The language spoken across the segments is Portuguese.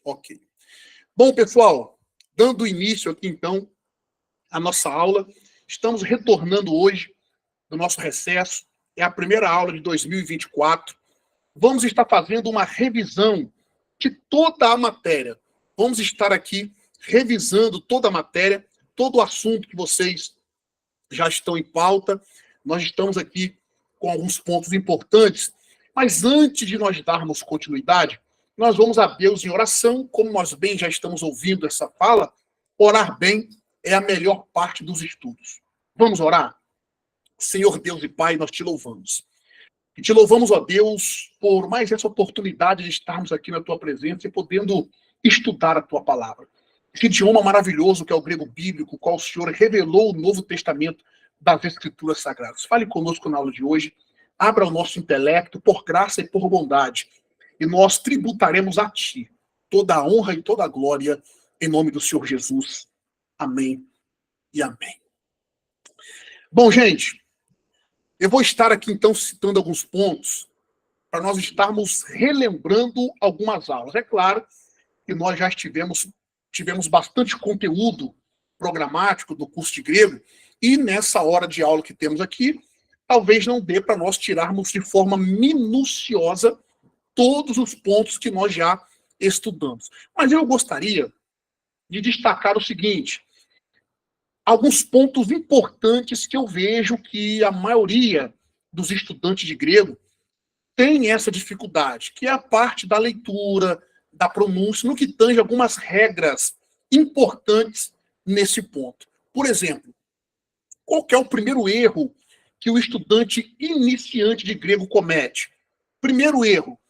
Ok. Bom, pessoal, dando início aqui, então, à nossa aula, estamos retornando hoje do nosso recesso. É a primeira aula de 2024. Vamos estar fazendo uma revisão de toda a matéria. Vamos estar aqui revisando toda a matéria, todo o assunto que vocês já estão em pauta. Nós estamos aqui com alguns pontos importantes, mas antes de nós darmos continuidade, nós vamos a Deus em oração, como nós bem já estamos ouvindo essa fala, orar bem é a melhor parte dos estudos. Vamos orar? Senhor Deus e Pai, nós te louvamos. E te louvamos, ó Deus, por mais essa oportunidade de estarmos aqui na tua presença e podendo estudar a tua palavra. Esse idioma maravilhoso que é o grego bíblico, qual o Senhor revelou o Novo Testamento das Escrituras Sagradas. Fale conosco na aula de hoje, abra o nosso intelecto por graça e por bondade, e nós tributaremos a Ti toda a honra e toda a glória em nome do Senhor Jesus. Amém e amém. Bom, gente, eu vou estar aqui então citando alguns pontos para nós estarmos relembrando algumas aulas. É claro que nós já tivemos bastante conteúdo programático do curso de grego, e nessa hora de aula que temos aqui, talvez não dê para nós tirarmos de forma minuciosa todos os pontos que nós já estudamos. Mas eu gostaria de destacar o seguinte: alguns pontos importantes que eu vejo que a maioria dos estudantes de grego tem essa dificuldade, que é a parte da leitura, da pronúncia, no que tange algumas regras importantes nesse ponto. Por exemplo, qual que é o primeiro erro que o estudante iniciante de grego comete? Primeiro erro,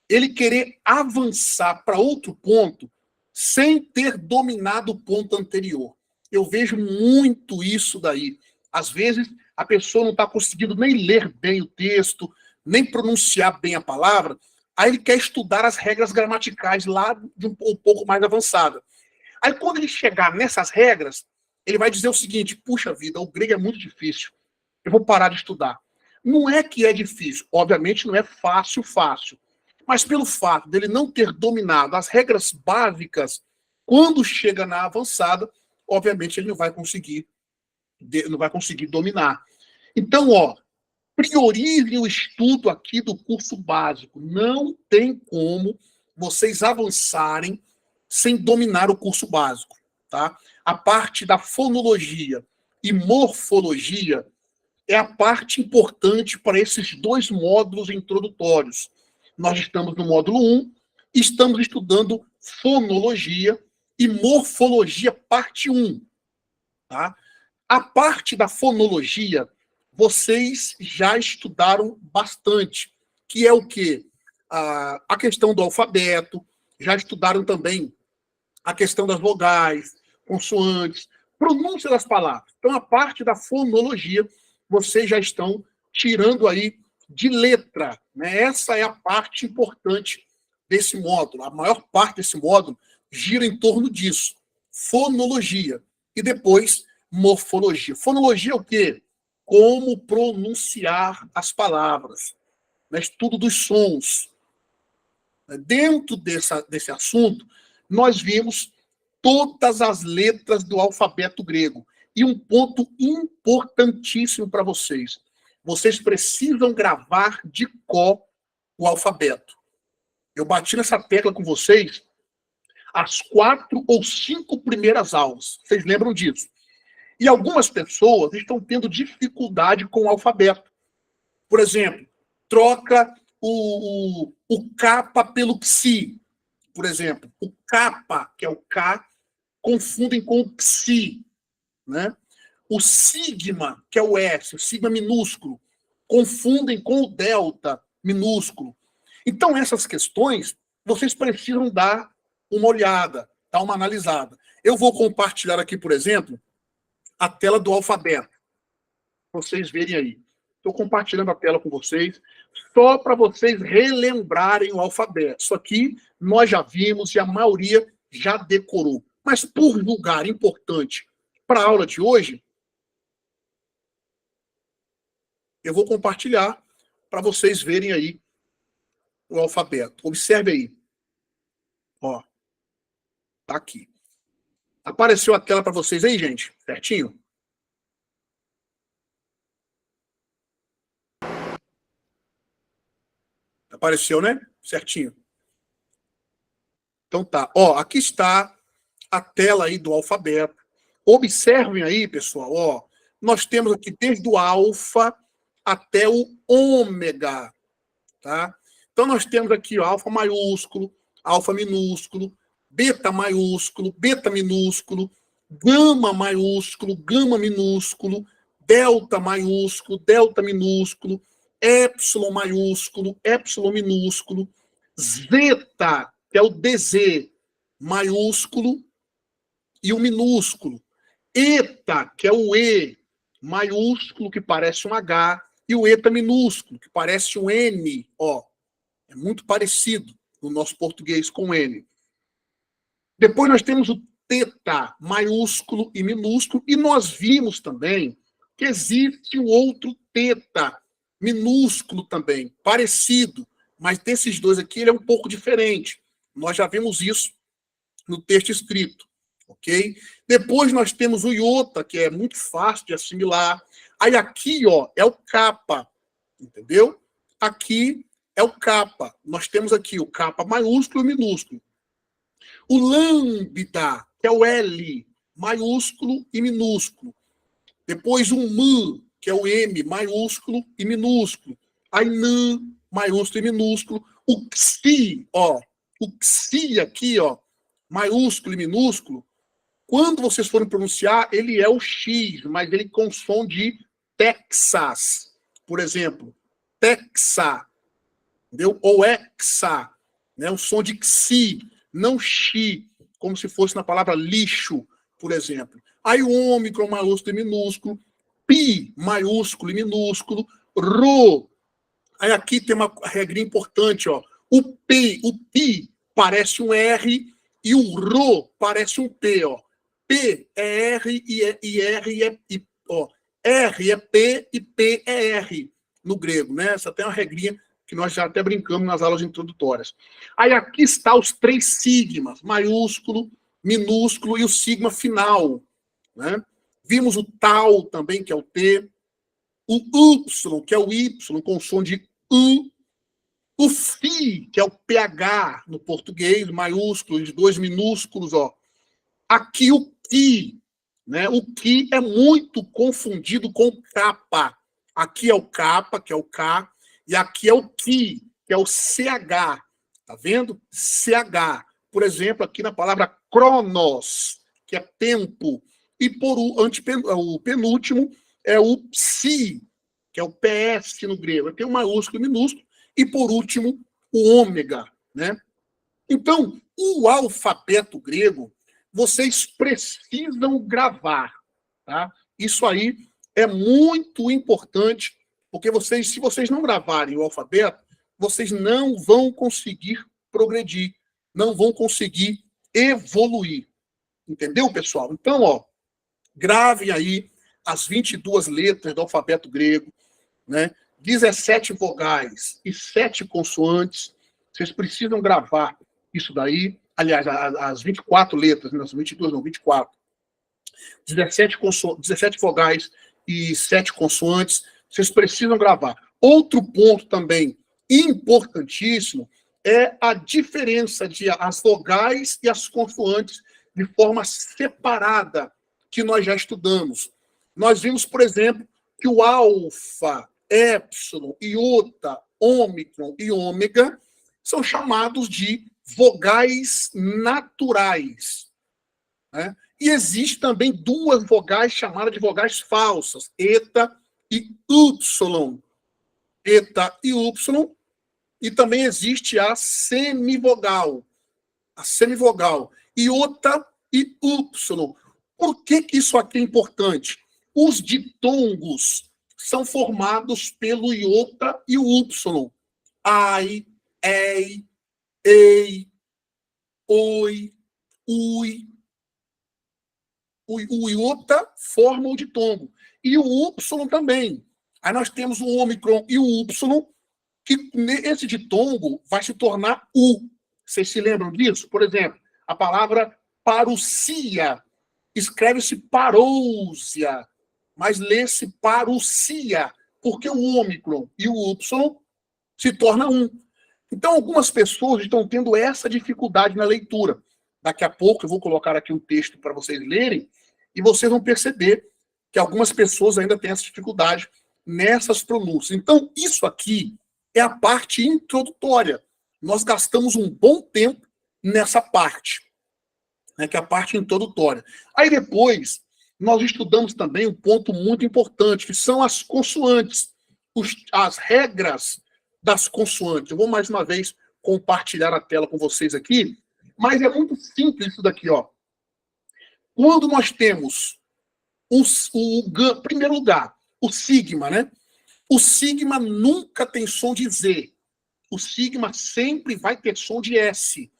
ele querer avançar para outro ponto sem ter dominado o ponto anterior. Eu vejo muito isso daí. Às vezes, a pessoa não está conseguindo nem ler bem o texto, nem pronunciar bem a palavra, aí ele quer estudar as regras gramaticais lá de um pouco mais avançada. Aí quando ele chegar nessas regras, ele vai dizer o seguinte: puxa vida, o grego é muito difícil, eu vou parar de estudar. Não é que é difícil, obviamente não é fácil, mas pelo fato dele não ter dominado as regras básicas, quando chega na avançada, obviamente ele não vai conseguir dominar. Então, priorizem o estudo aqui do curso básico. Não tem como vocês avançarem sem dominar o curso básico, tá? A parte da fonologia e morfologia é a parte importante para esses dois módulos introdutórios. Nós estamos no módulo 1, estamos estudando fonologia e morfologia parte 1, tá? A parte da fonologia vocês já estudaram bastante, que é o quê? A questão do alfabeto, já estudaram também a questão das vogais, consoantes, pronúncia das palavras. Então, a parte da fonologia, vocês já estão tirando aí de letra, né? Essa é a parte importante desse módulo. A maior parte desse módulo gira em torno disso. Fonologia. E depois, morfologia. Fonologia é o quê? Como pronunciar as palavras, né? Estudo dos sons. Dentro desse assunto, nós vimos todas as letras do alfabeto grego. E um ponto importantíssimo para vocês: vocês precisam gravar de cor o alfabeto. Eu bati nessa tecla com vocês as 4 ou 5 primeiras aulas. Vocês lembram disso? E algumas pessoas estão tendo dificuldade com o alfabeto. Por exemplo, troca o capa pelo psi. Por exemplo, o capa, que é o K, confundem com o psi, né? O sigma, que é o S, o sigma minúsculo, confundem com o delta minúsculo. Então, essas questões, vocês precisam dar uma olhada, dar uma analisada. Eu vou compartilhar aqui, por exemplo, a tela do alfabeto, para vocês verem aí. Estou compartilhando a tela com vocês, só para vocês relembrarem o alfabeto. Isso aqui nós já vimos e a maioria já decorou. Mas por lugar importante para a aula de hoje, eu vou compartilhar para vocês verem aí o alfabeto. Observe aí. Ó. Tá aqui. Apareceu a tela para vocês aí, gente? Certinho? Apareceu, né? Certinho. Então tá. Ó, aqui está a tela aí do alfabeto. Observem aí, pessoal, ó. Nós temos aqui desde o alfa até o ômega, tá? Então nós temos aqui ó, alfa maiúsculo, alfa minúsculo, beta maiúsculo, beta minúsculo, gama maiúsculo, gama minúsculo, delta maiúsculo, delta minúsculo, épsilon maiúsculo, épsilon minúsculo, zeta, que é o DZ maiúsculo e o minúsculo, eta, que é o E maiúsculo, que parece um H, e o eta minúsculo, que parece um N, ó. É muito parecido no nosso português com N. Depois nós temos o teta maiúsculo e minúsculo, e nós vimos também que existe o outro teta minúsculo também, parecido, mas desses dois aqui ele é um pouco diferente. Nós já vimos isso no texto escrito, ok? Depois nós temos o iota, que é muito fácil de assimilar. Aí aqui, ó, é o kappa, entendeu? Aqui é o kappa. Nós temos aqui o kappa maiúsculo e minúsculo. O lambda, que é o L, maiúsculo e minúsculo. Depois o M, que é o M, maiúsculo e minúsculo. Aí N, maiúsculo e minúsculo. O Xi, ó. O Xi aqui, ó, maiúsculo e minúsculo. Quando vocês forem pronunciar, ele é o X, mas ele com som de Texas. Por exemplo, Texa, entendeu? Ou Exa, né? O som de Xi, não Xi, como se fosse na palavra lixo, por exemplo. Aí o ômicron maiúsculo e minúsculo, Pi maiúsculo e minúsculo, Rho. Aí aqui tem uma regrinha importante, ó. O Pi parece um R e o Rho parece um P, ó. P é R e R é I, ó. R é P e P é R no grego, né? Essa tem uma regrinha que nós já até brincamos nas aulas introdutórias. Aí aqui está os 3 sigmas, maiúsculo, minúsculo e o sigma final, né? Vimos o tal também, que é o T, o Y, que é o Y, com som de U, o Φ, que é o PH no português, maiúsculo, de 2 minúsculos, ó. Aqui o Ki, né? O Ki é muito confundido com o Kappa. Aqui é o Kappa, que é o K, e aqui é o Ki, que é o CH. Tá vendo? CH. Por exemplo, aqui na palavra Cronos, que é tempo. E por o penúltimo é o Psi, que é o PS no grego. Tem o maiúsculo e minúsculo. E por último, o ômega, né? Então, o alfabeto grego, vocês precisam gravar, tá? Isso aí é muito importante, porque vocês, se vocês não gravarem o alfabeto, vocês não vão conseguir progredir, não vão conseguir evoluir. Entendeu, pessoal? Então, ó, gravem aí as 22 letras do alfabeto grego, né? 17 vogais e 7 consoantes. Vocês precisam gravar isso daí. Aliás, as 24 letras, não, 22 não, 24. 17 vogais e 7 consoantes. Vocês precisam gravar. Outro ponto também importantíssimo é a diferença de as vogais e as consoantes de forma separada, que nós já estudamos. Nós vimos, por exemplo, que o alfa, épsilon, iota, ômicron e ômega são chamados de vogais naturais, né? E existe também 2 vogais chamadas de vogais falsas, eta e y. Eta e y. E também existe a semivogal. A semivogal. Iota e y. Por que isso aqui é importante? Os ditongos são formados pelo iota e o y. Ai, ei, ei, oi, ui. O iota forma o ditongo. E o Y também. Aí nós temos o ômicron e o Y, que esse ditongo vai se tornar U. Vocês se lembram disso? Por exemplo, a palavra parousia. Escreve-se parousia, mas lê-se parousia, porque o ômicron e o Y se torna um. Então, algumas pessoas estão tendo essa dificuldade na leitura. Daqui a pouco eu vou colocar aqui um texto para vocês lerem e vocês vão perceber que algumas pessoas ainda têm essa dificuldade nessas pronúncias. Então, isso aqui é a parte introdutória. Nós gastamos um bom tempo nessa parte, né, que é a parte introdutória. Aí depois, nós estudamos também um ponto muito importante, que são as consoantes, as regras das consoantes. Eu vou mais uma vez compartilhar a tela com vocês aqui, mas é muito simples isso daqui, ó. Quando nós temos em primeiro lugar, o sigma, né? O sigma nunca tem som de Z. O sigma sempre vai ter som de S.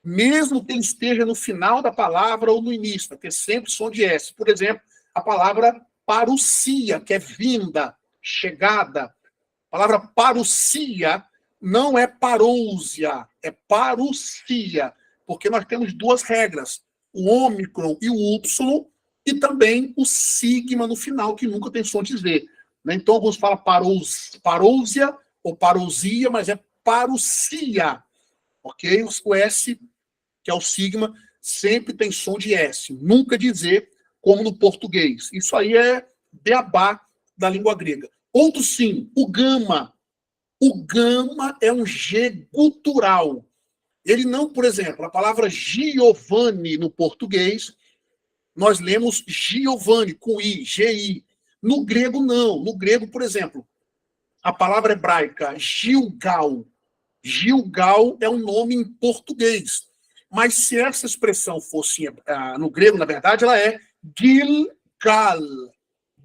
Mesmo que ele esteja no final da palavra ou no início, vai ter sempre som de S. Por exemplo, a palavra parousia, que é vinda, chegada. A palavra parousia não é parousia, é parousia, porque nós temos duas regras, o ômicron e o Y, e também o sigma no final, que nunca tem som de Z. Então, alguns falam parousia ou parousia, mas é parousia, ok? O S, que é o sigma, sempre tem som de S, nunca de Z, como no português. Isso aí é beabá da língua grega. Outro sim, o gama. O gama é um G gutural. Ele não, por exemplo, a palavra Giovanni no português, nós lemos Giovanni com I, G-I. No grego, não. No grego, por exemplo, a palavra hebraica Gilgal. Gilgal é um nome em português. Mas se essa expressão fosse no grego, na verdade, ela é Gilgal.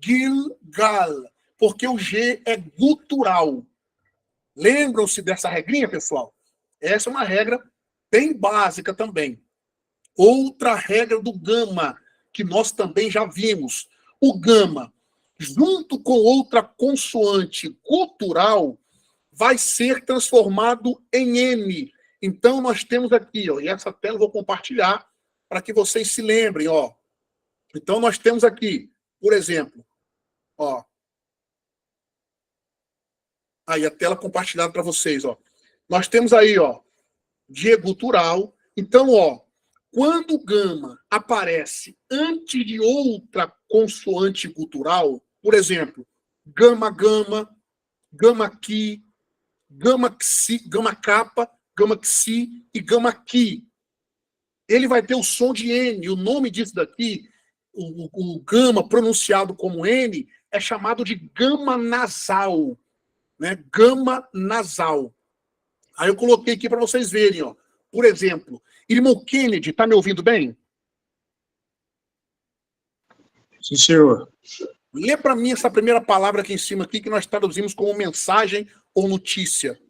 Gilgal. Porque o G é gutural. Lembram-se dessa regrinha, pessoal? Essa é uma regra bem básica também. Outra regra do gama, que nós também já vimos. O gama, junto com outra consoante gutural, vai ser transformado em M. Então, nós temos aqui, ó, e essa tela eu vou compartilhar para que vocês se lembrem, ó. Então, nós temos aqui, por exemplo, ó. Aí, a tela compartilhada para vocês, ó. Nós temos aí, ó, G gutural. Então, ó, quando o gama aparece antes de outra consoante gutural, por exemplo, gama-gama, gama-ki, gama-xi, gama-capa, gama-xi e gama-ki. Ele vai ter o som de N. O nome disso daqui, o gama pronunciado como N, é chamado de gama nasal. Né? Gama nasal. Aí eu coloquei aqui para vocês verem, ó. Por exemplo, irmão Kennedy, tá me ouvindo bem? Sim, senhor. Lê para mim essa primeira palavra aqui em cima aqui que nós traduzimos como mensagem ou notícia.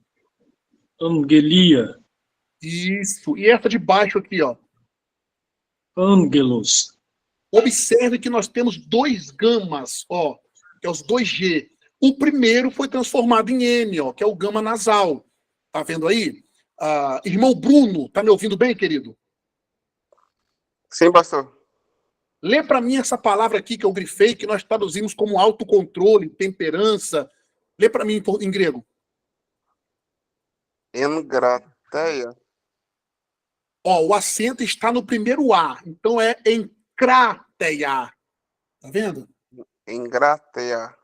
Angelia. Isso. E essa de baixo aqui, ó. Ângelos. Observe que nós temos dois gamas, ó, que é os 2G. O primeiro foi transformado em M, ó, que é o gama nasal. Tá vendo aí? Irmão Bruno, tá me ouvindo bem, querido? Sim, pastor. Lê para mim essa palavra aqui que eu grifei, que nós traduzimos como autocontrole, temperança. Lê para mim em grego. Engrateia. Ó, o acento está no primeiro A, então é encrateia. Tá vendo? Engrateia.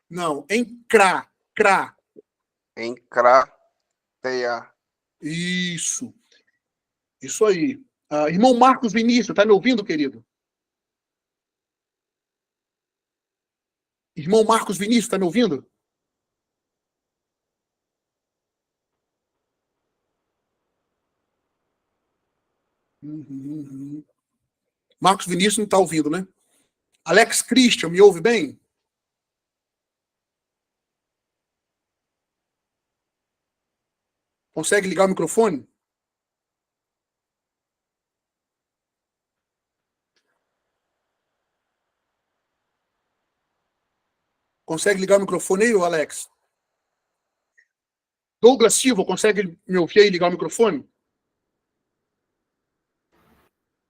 Não, encrá, crá. Encrateia. Isso. Isso aí. Irmão Marcos Vinícius, tá me ouvindo, querido? Irmão Marcos Vinícius, tá me ouvindo? Marcos Vinícius não está ouvindo, né? Alex Christian, me ouve bem? Consegue ligar o microfone? Consegue ligar o microfone aí, Alex? Douglas Silva, consegue me ouvir aí e ligar o microfone?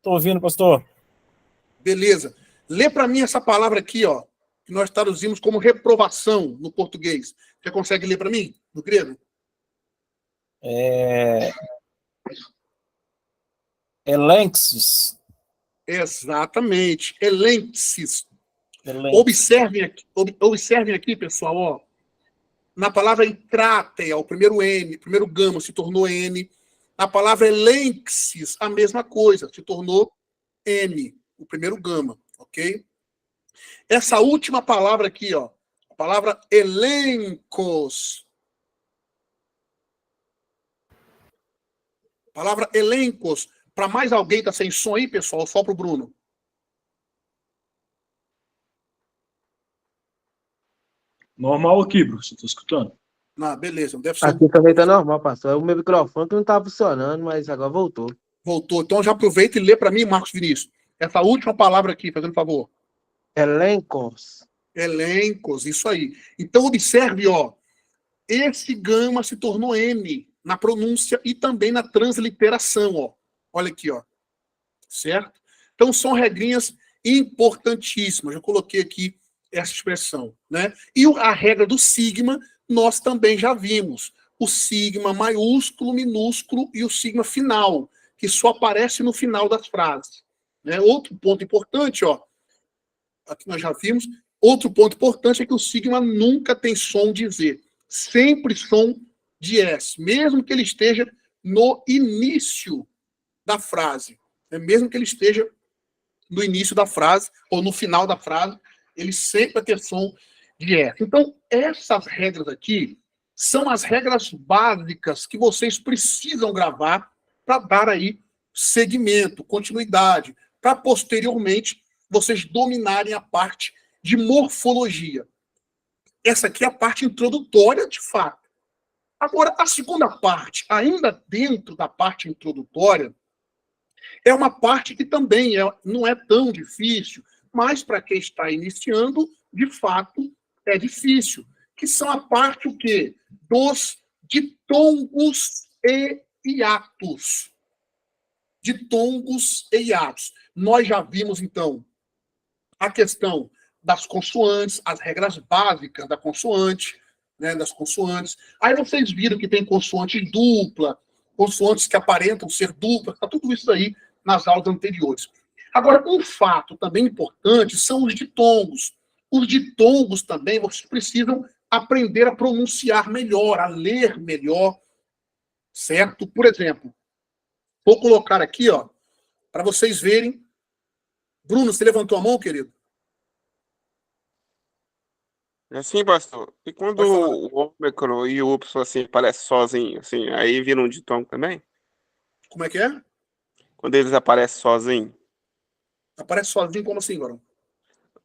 Tô ouvindo, pastor. Beleza. Lê para mim essa palavra aqui, ó, que nós traduzimos como reprovação no português. Você consegue ler para mim, no grego? Elenxis. Exatamente. Elenxis. Observem aqui, pessoal, ó. Na palavra encrátea, o primeiro N, o primeiro gama se tornou N. Na palavra elenxis, a mesma coisa, se tornou N, o primeiro gama, ok? Essa última palavra aqui, ó, a palavra elencos. Palavra elencos. Para mais alguém tá sem som aí, pessoal? Só para o Bruno. Normal aqui, Bruce. Tô escutando. Ah, beleza. Deve ser Aqui também tá normal, pastor. É o meu microfone que não tá funcionando, mas agora voltou. Voltou. Então já aproveita e lê para mim, Marcos Vinícius. Essa última palavra aqui, fazendo favor. Elencos. Elencos, isso aí. Então observe, ó. Esse gama se tornou N na pronúncia e também na transliteração, ó. Olha aqui, ó. Certo? Então são regrinhas importantíssimas. Eu coloquei aqui essa expressão, né? E a regra do sigma nós também já vimos. O sigma maiúsculo, minúsculo e o sigma final, que só aparece no final das frases. Né? Outro ponto importante, ó, aqui nós já vimos, outro ponto importante é que o sigma nunca tem som de Z, sempre som de S, mesmo que ele esteja no início da frase, né? Mesmo que ele esteja no início da frase ou no final da frase, ele sempre vai ter som de S. Então, essas regras aqui são as regras básicas que vocês precisam gravar para dar aí segmento, continuidade, para posteriormente vocês dominarem a parte de morfologia. Essa aqui é a parte introdutória, de fato. Agora, a segunda parte, ainda dentro da parte introdutória, é uma parte que também não é tão difícil, mas para quem está iniciando, de fato, é difícil. Que são a parte o quê? Dos ditongos e hiatos. Ditongos e hiatos. Nós já vimos, então, a questão das consoantes, as regras básicas da consoante, né, das consoantes. Aí vocês viram que tem consoante dupla, consoantes que aparentam ser duplas, está tudo isso aí nas aulas anteriores. Agora, um fato também importante são os ditongos. Os ditongos também vocês precisam aprender a pronunciar melhor, a ler melhor, certo? Por exemplo, vou colocar aqui, ó, para vocês verem. Bruno, você levantou a mão, querido? Assim, pastor. E quando o ômicron e o upsilon assim aparecem sozinho, assim, aí vira um ditongo também? Como é que é? Quando eles aparecem sozinho? Aparece sozinho, como assim, Varão?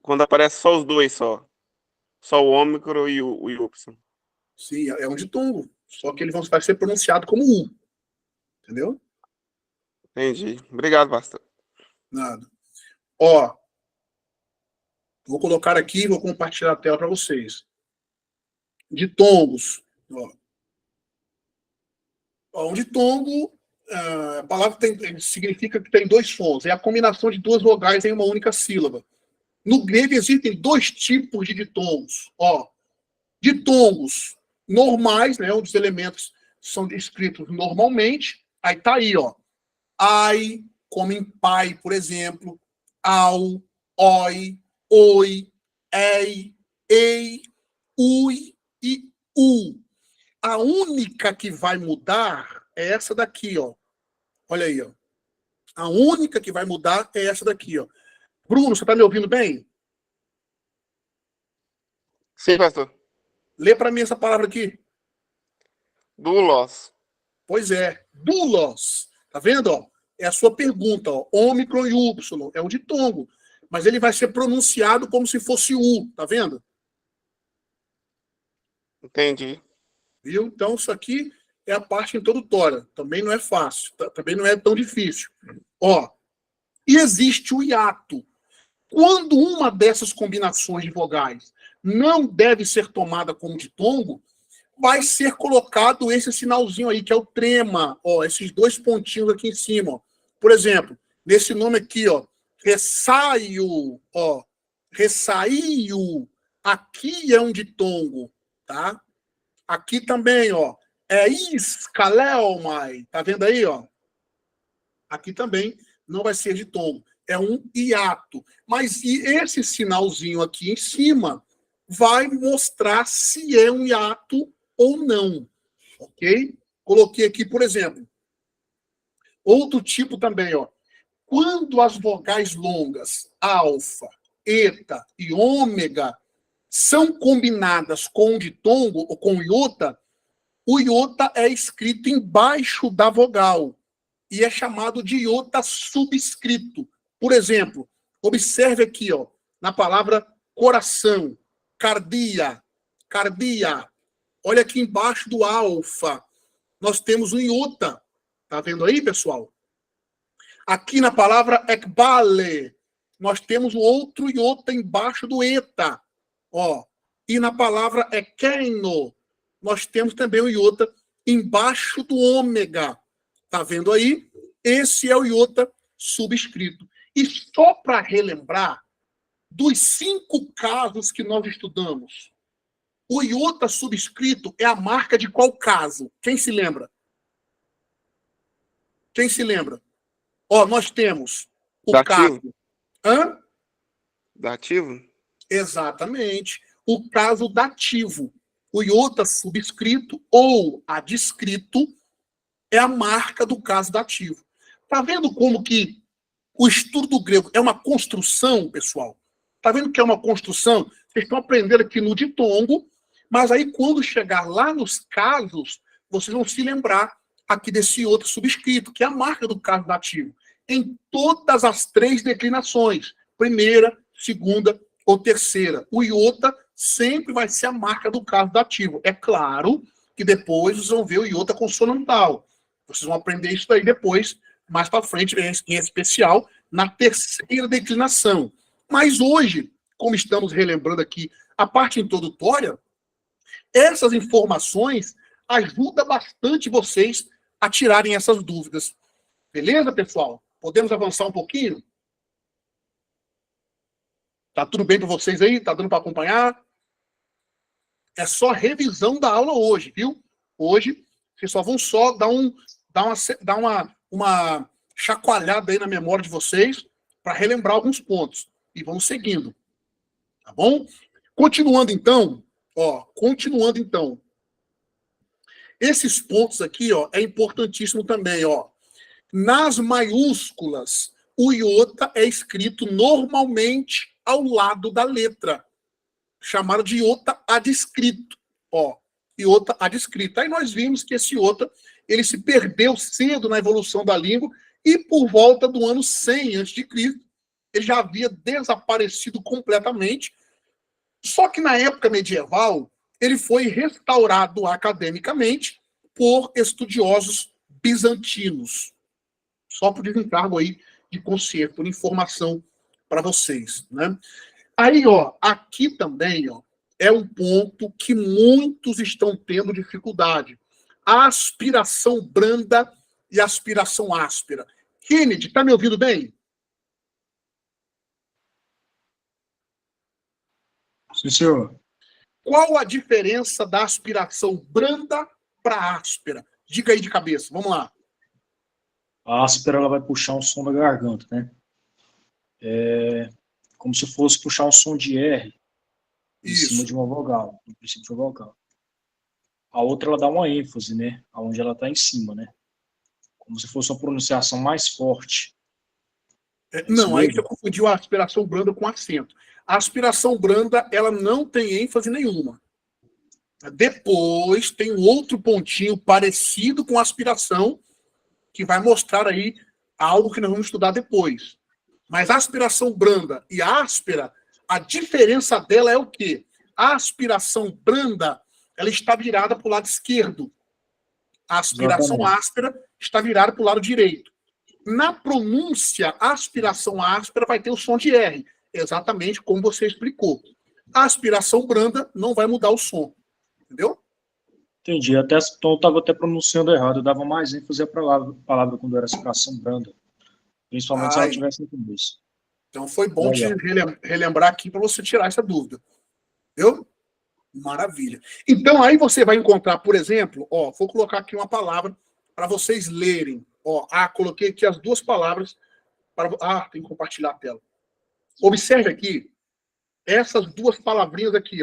Quando aparece só os dois só. Só o ômicron e o upsilon. Sim, é um ditongo. Só que ele vai ser pronunciado como U. Entendeu? Entendi. Obrigado, pastor. Nada. Ó, vou colocar aqui e vou compartilhar a tela para vocês. Ditongos. Ó, um ditongo, a palavra significa que tem dois sons. É a combinação de duas vogais em uma única sílaba. No grego existem dois tipos de ditongos. Ó, ditongos normais, né, onde os elementos são escritos normalmente. Aí tá aí, ó. Ai, como em pai, por exemplo. Au, oi, oi, ei, ui e u. A única que vai mudar é essa daqui, ó. Olha aí, ó. A única que vai mudar é essa daqui, ó. Bruno, você tá me ouvindo bem? Sim, pastor. Lê para mim essa palavra aqui. Doulos. Pois é, doulos. Tá vendo, ó? É a sua pergunta, ó. Ômicron e Y. É um ditongo. Mas ele vai ser pronunciado como se fosse U. Tá vendo? Entendi. Viu? Então, isso aqui é a parte introdutória. Também não é fácil. Também não é tão difícil. Ó. E existe o hiato. Quando uma dessas combinações de vogais não deve ser tomada como ditongo, vai ser colocado esse sinalzinho aí, que é o trema. Ó, esses dois pontinhos aqui em cima. Ó. Por exemplo, Nesse nome aqui, ó, ressaio, ó, ressaio. Aqui é um ditongo, tá? Aqui também, ó, é iscaleomai. Tá vendo aí, ó? Aqui também não vai ser ditongo. É um hiato. Mas e esse sinalzinho aqui em cima vai mostrar se é um hiato ou não. Ok? Coloquei aqui, por exemplo, outro tipo também, ó. Quando as vogais longas, alfa, eta e ômega, são combinadas com o ditongo ou com o iota, o iota é escrito embaixo da vogal e é chamado de iota subscrito. Por exemplo, observe aqui, ó, na palavra coração, cardia, cardia. Olha aqui embaixo do alfa, nós temos um iota. Tá vendo aí, pessoal? Aqui na palavra ekbale, nós temos o outro iota embaixo do eta. Ó, e na palavra ekeno, nós temos também o iota embaixo do ômega. Tá vendo aí? Esse é o iota subscrito. E só para relembrar, dos 5 casos que nós estudamos, o iota subscrito é a marca de qual caso? Quem se lembra? Quem se lembra? Ó, nós temos o Dativo. caso... Hã? Dativo? Exatamente. O caso dativo. O iota subscrito ou adscrito é a marca do caso dativo. Tá vendo como que o estudo do grego é uma construção, pessoal? Tá vendo que é uma construção? Vocês estão aprendendo aqui no ditongo, mas aí quando chegar lá nos casos, vocês vão se lembrar aqui desse outro subscrito, que é a marca do caso dativo. Em todas as 3 declinações, primeira, segunda ou terceira, o iota sempre vai ser a marca do caso dativo. É claro que depois vocês vão ver o iota consonantal. Vocês vão aprender isso daí depois, mais para frente, em especial, na terceira declinação. Mas hoje, como estamos relembrando aqui a parte introdutória, essas informações ajudam bastante vocês a tirarem essas dúvidas. Beleza, pessoal? Podemos avançar um pouquinho? Tá tudo bem para vocês aí? Tá dando para acompanhar? É só revisão da aula hoje, viu? Hoje, vocês só vão dar uma chacoalhada aí na memória de vocês para relembrar alguns pontos. E vamos seguindo. Tá bom? Continuando então. Esses pontos aqui, ó, é importantíssimo também, ó. Nas maiúsculas, o iota é escrito normalmente ao lado da letra, chamado de iota adscrito, ó, iota adscrito. Aí nós vimos que esse iota, ele se perdeu cedo na evolução da língua e por volta do ano 100 a.C., ele já havia desaparecido completamente. Só que na época medieval, ele foi restaurado academicamente por estudiosos bizantinos. Só por desencargo aí de consciência, por informação para vocês, né? Aí, ó, aqui também, ó, é um ponto que muitos estão tendo dificuldade. A aspiração branda e a aspiração áspera. Kennedy, tá me ouvindo bem? Sim, senhor. Qual a diferença da aspiração branda para áspera? Diga aí de cabeça, vamos lá. A áspera, ela vai puxar um som da garganta, né? É como se fosse puxar um som de R em cima de uma vogal, no princípio de uma vogal. A outra, ela dá uma ênfase, né? Onde ela está em cima, né? Como se fosse uma pronunciação mais forte. Não, aí você confundiu a aspiração branda com acento. A aspiração branda, ela não tem ênfase nenhuma. Depois tem um outro pontinho parecido com a aspiração, que vai mostrar aí algo que nós vamos estudar depois. Mas a aspiração branda e a áspera, a diferença dela é o quê? A aspiração branda, ela está virada para o lado esquerdo. A aspiração áspera está virada para o lado direito. Na pronúncia, a aspiração áspera vai ter o som de R, exatamente como você explicou. A aspiração branda não vai mudar o som. Entendeu? Entendi. Até, então eu estava até pronunciando errado. Eu dava mais ênfase à palavra quando era aspiração branda. Principalmente se ela tivesse no começo. Então foi bom te relembrar aqui para você tirar essa dúvida. Entendeu? Maravilha. Então aí você vai encontrar, por exemplo, vou colocar aqui uma palavra para vocês lerem. Coloquei aqui as duas palavras. Tem que compartilhar a tela. Observe aqui essas duas palavrinhas aqui,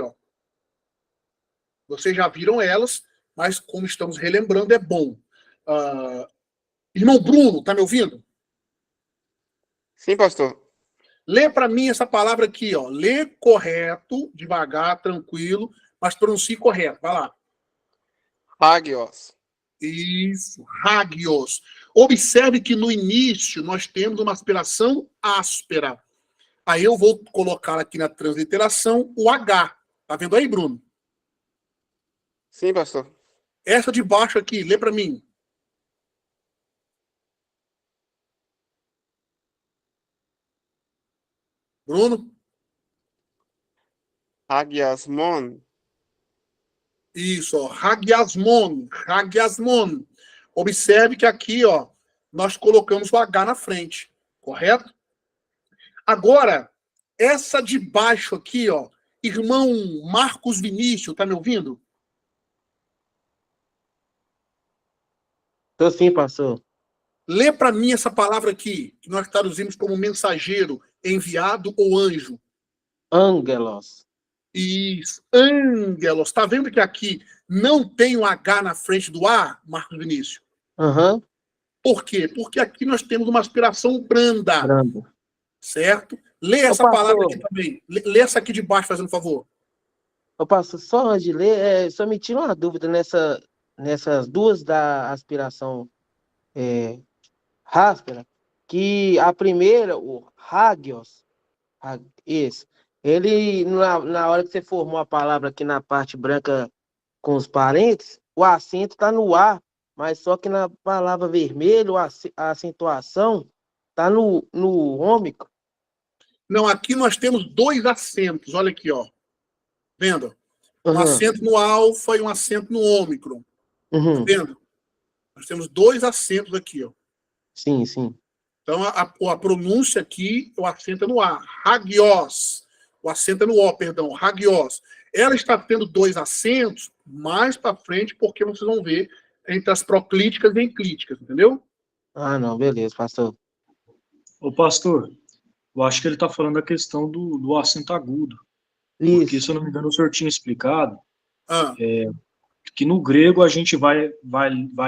Vocês já viram elas, mas como estamos relembrando, é bom. Irmão Bruno, tá me ouvindo? Sim, pastor. Lê para mim essa palavra aqui, Lê correto, devagar, tranquilo, mas pronuncie correto. Vai lá. Hagios. Isso, hagios. Observe que no início nós temos uma aspiração áspera. Aí eu vou colocar aqui na transliteração o H. Tá vendo aí, Bruno? Sim, pastor. Essa de baixo aqui, lê para mim. Bruno? Hagiasmon. Isso, hagiasmon. Hagiasmon. Observe que aqui, nós colocamos o H na frente, correto? Agora, essa de baixo aqui, irmão Marcos Vinícius, tá me ouvindo? Tô sim, pastor. Lê para mim essa palavra aqui, que nós traduzimos como mensageiro, enviado ou anjo. Ângelos. Isso, ângelos. Tá vendo que aqui não tem o H na frente do A, Marcos Vinícius? Aham. Por quê? Porque aqui nós temos uma aspiração branda. Brando. Certo? Lê essa palavra aqui também. Lê essa aqui de baixo, fazendo favor. Ô, pastor, só antes de ler, só me tira uma dúvida nessas duas da aspiração áspera, que a primeira, o hagios, esse, ele, na hora que você formou a palavra aqui na parte branca com os parênteses, o acento está no A, mas só que na palavra vermelho, a acentuação está no ômicron. Não, aqui nós temos dois acentos. Olha aqui, Vendo? Um acento no alfa e um acento no ômicron. Tá vendo? Nós temos dois acentos aqui, Sim, sim. Então, a pronúncia aqui, o acento é no A. Hagios. O acento é no O, perdão. Hagios. Ela está tendo dois acentos mais para frente, porque vocês vão ver entre as proclíticas e enclíticas, entendeu? Ah, não, beleza, pastor. Ô, pastor, eu acho que ele está falando da questão do acento agudo. Isso. Porque, se eu não me engano, o senhor tinha explicado que no grego a gente vai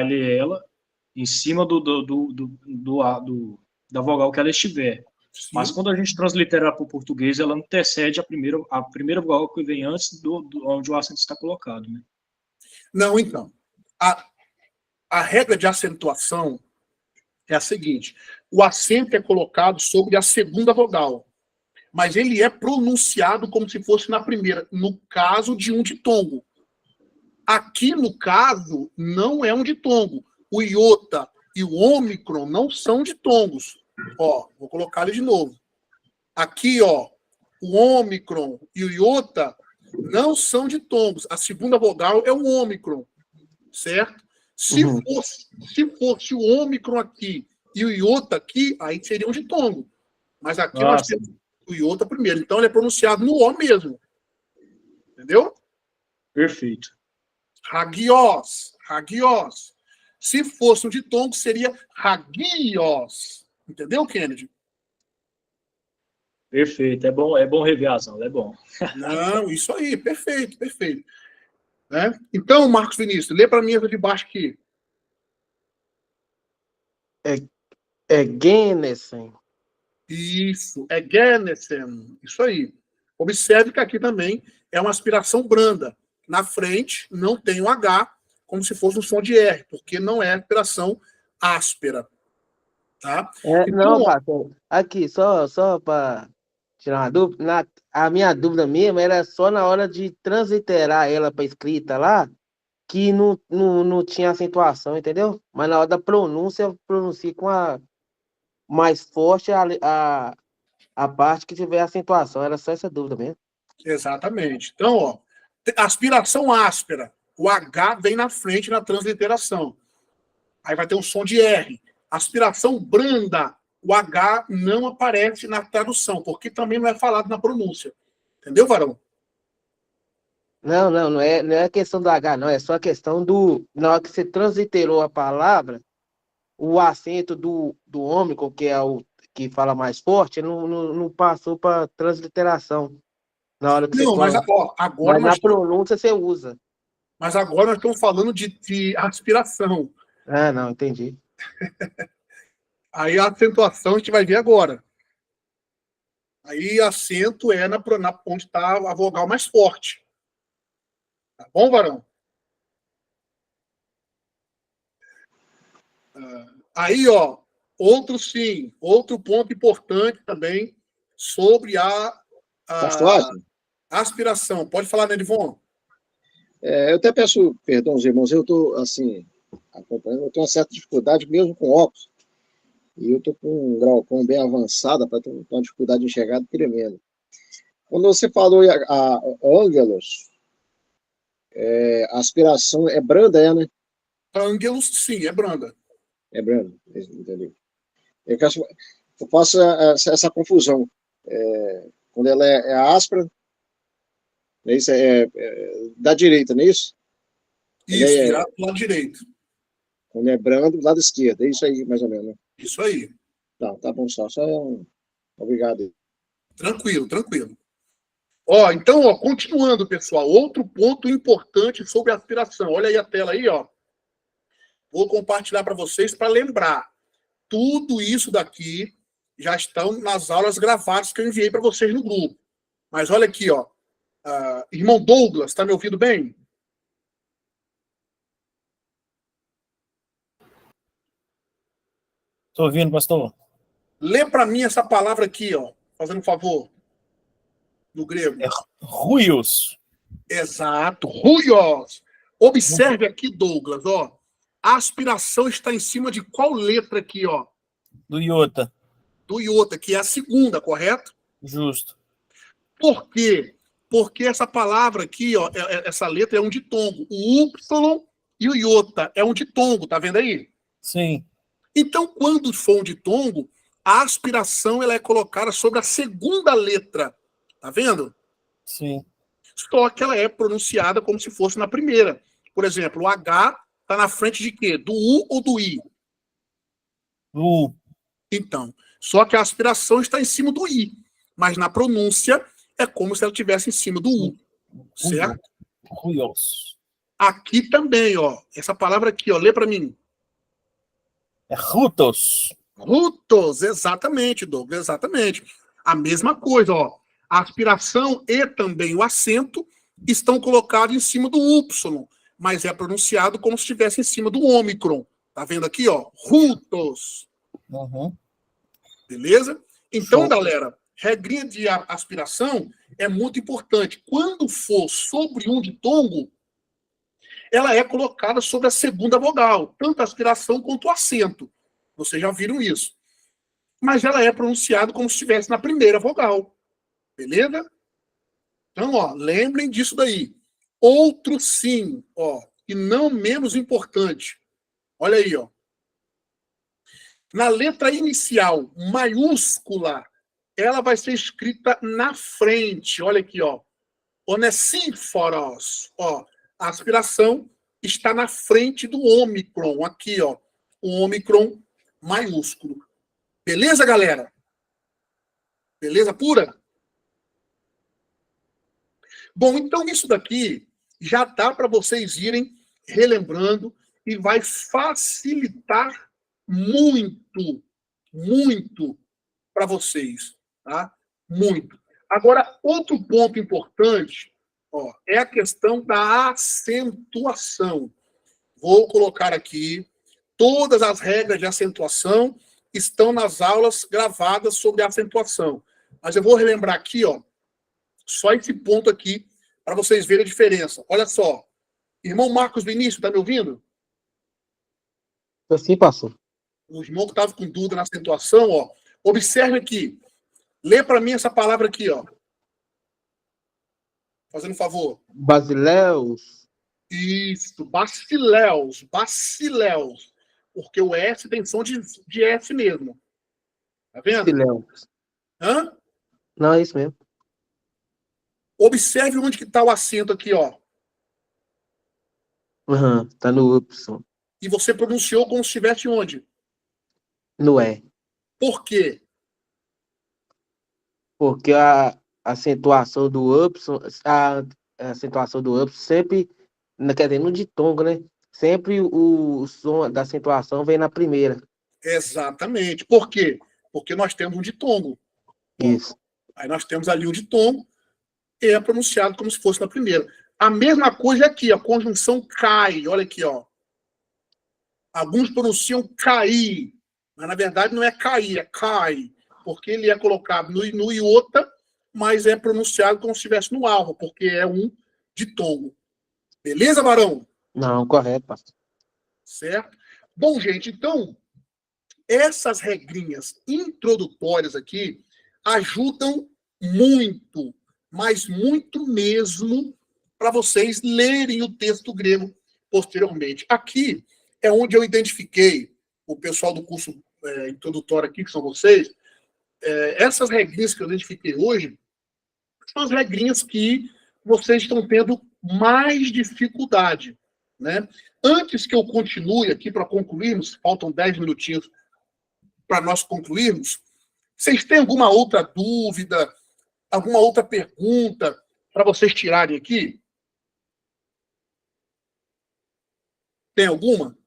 ler ela em cima da vogal que ela estiver. Sim. Mas quando a gente transliterar para o português, ela antecede a primeira vogal que vem antes onde o acento está colocado, né? Não, então. A regra de acentuação é a seguinte: o acento é colocado sobre a segunda vogal, mas ele é pronunciado como se fosse na primeira, no caso de um ditongo. Aqui, no caso, não é um ditongo. O iota e o ômicron não são ditongos. Vou colocar ele de novo. Aqui, o ômicron e o iota não são ditongos. A segunda vogal é o ômicron, certo? Se fosse o ômicron aqui e o iota aqui, aí seria um ditongo. Mas aqui nós temos o iota primeiro. Então, ele é pronunciado no O mesmo. Entendeu? Perfeito. Hagios. Hagios. Se fosse um ditongo, seria hagios. Entendeu, Kennedy? Perfeito. É bom rever a aula, é bom. Não, isso aí, perfeito, perfeito. Né? Então, Marcos Vinícius, lê para mim essa de baixo aqui. É Genesen. Isso, é Genesen. Isso aí. Observe que aqui também é uma aspiração branda. Na frente não tem um H, como se fosse um som de R, porque não é aspiração áspera. Tá? Então, não, pastor. Aqui, só para tirar uma dúvida. A minha dúvida mesmo era só na hora de transliterar ela para escrita lá, que não tinha acentuação, entendeu? Mas na hora da pronúncia, eu pronuncio com a mais forte a parte que tiver acentuação. Era só essa dúvida mesmo. Exatamente. Então, aspiração áspera. O H vem na frente na transliteração. Aí vai ter um som de R. Aspiração branda. o H não aparece na tradução, porque também não é falado na pronúncia. Entendeu, Varão? Não é questão do H, não. É só a questão do. Na hora que você transliterou a palavra, o acento do ômicron, que é o que fala mais forte, não passou para transliteração. Na hora que você Não, mas fala. ó, agora Mas na nós, pronúncia você usa. mas agora nós estamos falando de aspiração. Ah, não, entendi. Aí a acentuação a gente vai ver agora. Aí acento é na onde está a vogal mais forte. Tá bom, Varão? Aí, ó, outro ponto importante também sobre Pastor, a aspiração. Pode falar, Nelivon? eu até peço perdão aos irmãos, eu estou, assim, acompanhando, eu tenho uma certa dificuldade mesmo com óculos, e eu estou com um glaucoma bem avançado, para ter uma dificuldade de enxergar tremenda. Quando você falou a ângelos, a aspiração é branda, né? Ângelos, sim, é branda. É branda, entendeu? Eu faço essa confusão. Quando ela é áspera, é isso, da direita, não é isso? Isso, virado do lado direito. Quando é brando, do lado esquerdo. É isso aí, mais ou menos. Né? Isso aí. Tá bom, só obrigado. Tranquilo, tranquilo. Ó, então, ó, continuando, pessoal, outro ponto importante sobre a aspiração. Olha aí a tela aí, ó. Vou compartilhar para vocês para lembrar. Tudo isso daqui já estão nas aulas gravadas que eu enviei para vocês no grupo. Mas olha aqui, ó. Irmão Douglas, está me ouvindo bem? Estou ouvindo, pastor. Lê para mim essa palavra aqui, ó. Fazendo um favor. No grego. É ruios. Exato, ruios. Observe aqui, Douglas, ó. A aspiração está em cima de qual letra aqui, ó? Do iota. Do iota, que é a segunda, correto? Justo. Por quê? Porque essa palavra aqui, ó, essa letra é um ditongo. O Y e o iota é um ditongo, tá vendo aí? Sim. Então, quando for um ditongo, a aspiração ela é colocada sobre a segunda letra. Tá vendo? Sim. Só que ela é pronunciada como se fosse na primeira. Por exemplo, o H está na frente de quê? Do U ou do I? Do U. Então, só que a aspiração está em cima do I. Mas na pronúncia é como se ela estivesse em cima do U. Certo? Ruios. Aqui também, ó. Essa palavra aqui, ó. Lê para mim. É rutos. Rutos, exatamente, Douglas, exatamente. A mesma coisa, ó. A aspiração e também o acento estão colocados em cima do Y, mas é pronunciado como se estivesse em cima do ômicron. Tá vendo aqui, ó? Rutos. Uhum. Beleza? Então, Show. galera, regrinha de aspiração é muito importante. Quando for sobre um ditongo, ela é colocada sobre a segunda vogal, tanto a aspiração quanto o acento. Vocês já viram isso. Mas ela é pronunciada como se estivesse na primeira vogal. Beleza? Então, ó, lembrem disso daí. Outro sim, ó, e não menos importante. Olha aí, ó. Na letra inicial, maiúscula, ela vai ser escrita na frente. Olha aqui, ó. Onessíforos. Ó, a aspiração está na frente do ômicron. Aqui, ó. O ômicron maiúsculo. Beleza, galera? Beleza pura? Bom, então isso daqui já dá para vocês irem relembrando e vai facilitar muito, muito para vocês, tá? Muito. Agora, outro ponto importante, ó, é a questão da acentuação. Vou colocar aqui todas as regras de acentuação estão nas aulas gravadas sobre a acentuação. Mas eu vou relembrar aqui, ó, só esse ponto aqui, para vocês verem a diferença. Olha só. Irmão Marcos Vinícius, está me ouvindo? Assim, pastor. O irmão que estava com dúvida na acentuação, ó. Observe aqui. Lê para mim essa palavra aqui, ó. Fazendo um favor. Basileus. Isso, bacileus. Bacileus. Porque o S tem som de S mesmo. Tá vendo? Esse Léo. Hã? Não, é isso mesmo. Observe onde que está o acento aqui, ó. Uhum, tá no Y. E você pronunciou como se estivesse onde? No E. Por quê? Porque a acentuação do Y, a acentuação do Y sempre, quer dizer, no ditongo, né? Sempre o som da acentuação vem na primeira. Exatamente. Por quê? Porque nós temos um ditongo. Isso. Aí nós temos ali um ditongo e é pronunciado como se fosse na primeira. A mesma coisa aqui, a conjunção cai. Olha aqui, ó. Alguns pronunciam cair, mas na verdade não é cair, é cai. Porque ele é colocado no iota, mas é pronunciado como se estivesse no alvo, porque é um ditongo. Beleza, Barão? Não, correto, pastor. Certo? Bom, gente, então, essas regrinhas introdutórias aqui ajudam muito, mas muito mesmo, para vocês lerem o texto grego posteriormente. Aqui é onde eu identifiquei o pessoal do curso introdutório aqui, que são vocês. Essas regrinhas que eu identifiquei hoje são as regrinhas que vocês estão tendo mais dificuldade, né? Antes que eu continue aqui para concluirmos, faltam 10 minutinhos para nós concluirmos, vocês têm alguma outra dúvida, alguma outra pergunta para vocês tirarem aqui? Tem alguma?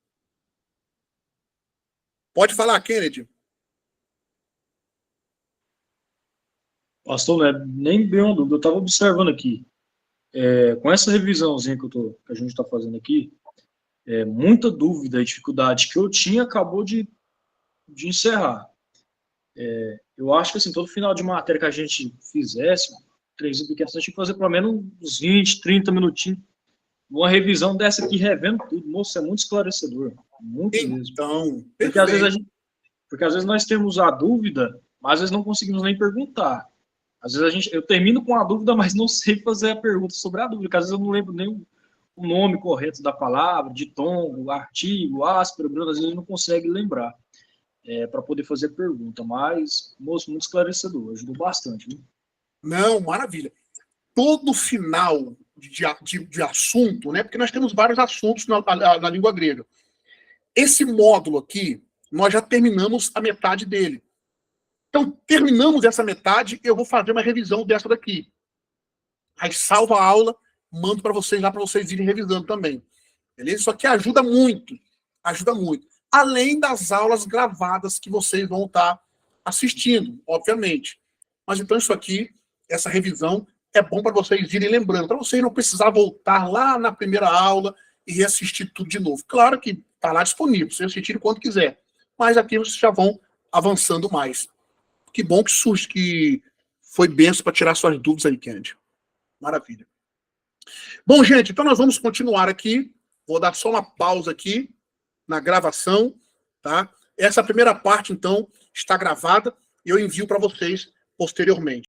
Pode falar, Kennedy. Pastor, né, nem bem uma dúvida, eu estava observando aqui, com essa revisãozinha que a gente está fazendo aqui, muita dúvida e dificuldade que eu tinha acabou de encerrar. Eu acho que assim, todo final de matéria que a gente fizesse, 3 pequenos, a gente tinha que fazer pelo menos uns 20, 30 minutinhos, uma revisão dessa aqui, revendo tudo. Moço, é muito esclarecedor, muito mesmo. Então, Porque às vezes nós temos a dúvida, mas às vezes não conseguimos nem perguntar. Às vezes eu termino com a dúvida, mas não sei fazer a pergunta sobre a dúvida, porque às vezes eu não lembro nem o nome correto da palavra, ditongo, artigo, áspero, brando, às vezes eu não consegue lembrar para poder fazer a pergunta. Mas, moço, muito esclarecedor, ajudou bastante. Viu? Não, maravilha. Todo final de assunto, né? Porque nós temos vários assuntos na língua grega. Esse módulo aqui, nós já terminamos a metade dele. Então, terminamos essa metade, eu vou fazer uma revisão dessa daqui. Aí salvo a aula, mando para vocês lá, para vocês irem revisando também. Beleza? Isso aqui ajuda muito. Ajuda muito. Além das aulas gravadas que vocês vão estar assistindo, obviamente. Mas então isso aqui, essa revisão, é bom para vocês irem lembrando, para vocês não precisar voltar lá na primeira aula e reassistir tudo de novo. Claro que está lá disponível, vocês assistirem quando quiser. Mas aqui vocês já vão avançando mais. Que bom que foi benção para tirar suas dúvidas aí, Kennedy. Maravilha. Bom, gente, então nós vamos continuar aqui. Vou dar só uma pausa aqui na gravação, tá? Essa primeira parte, então, está gravada e eu envio para vocês posteriormente.